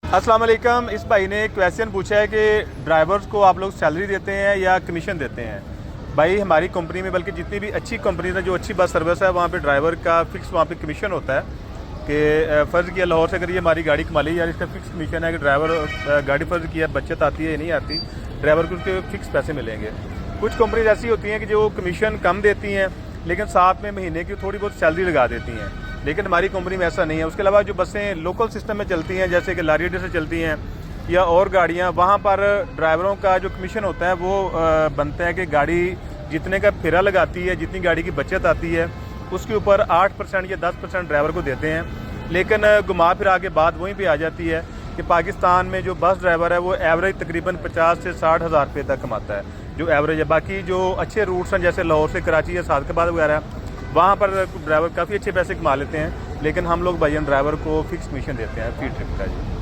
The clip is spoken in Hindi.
अस्सलाम वालेकुम। इस भाई ने क्वेश्चन पूछा है कि ड्राइवर्स को आप लोग सैलरी देते हैं या कमीशन देते हैं। भाई हमारी कंपनी में, बल्कि जितनी भी अच्छी कंपनी है, जो अच्छी बस सर्विस है, वहाँ पे ड्राइवर का फिक्स वहाँ पे कमीशन होता है कि फ़र्ज़ किया लाहौर से अगर ये हमारी गाड़ी कमा ली यार, इसका फिक्स कमीशन है कि ड्राइवर गाड़ी फ़र्ज़ किया बचत आती है या नहीं आती, ड्राइवर को उसके फिक्स पैसे मिलेंगे। कुछ कंपनीज ऐसी होती हैं कि जो कमीशन कम देती हैं लेकिन साथ में महीने की थोड़ी बहुत सैलरी लगा देती हैं, लेकिन हमारी कंपनी में ऐसा नहीं है। उसके अलावा जो बसें लोकल सिस्टम में चलती हैं, जैसे कि लारी अड्डे से चलती हैं या और गाड़ियाँ, वहाँ पर ड्राइवरों का जो कमीशन होता है वो बनता है कि गाड़ी जितने का फेरा लगाती है, जितनी गाड़ी की बचत आती है, उसके ऊपर 8% या 10% ड्राइवर को देते हैं। लेकिन घुमा फिरा के बात वहीं पे आ जाती है कि पाकिस्तान में जो बस ड्राइवर है वो एवरेज तकरीबन 50 से 60 हज़ार रुपये तक कमाता है, जो एवरेज है। बाकी जो अच्छे रूट्स हैं जैसे लाहौर से कराची या सादकाबाद वगैरह, वहाँ पर ड्राइवर काफ़ी अच्छे पैसे कमा लेते हैं, लेकिन हम लोग भाईजान ड्राइवर को फिक्स कमीशन देते हैं फी ट्रिप का जी।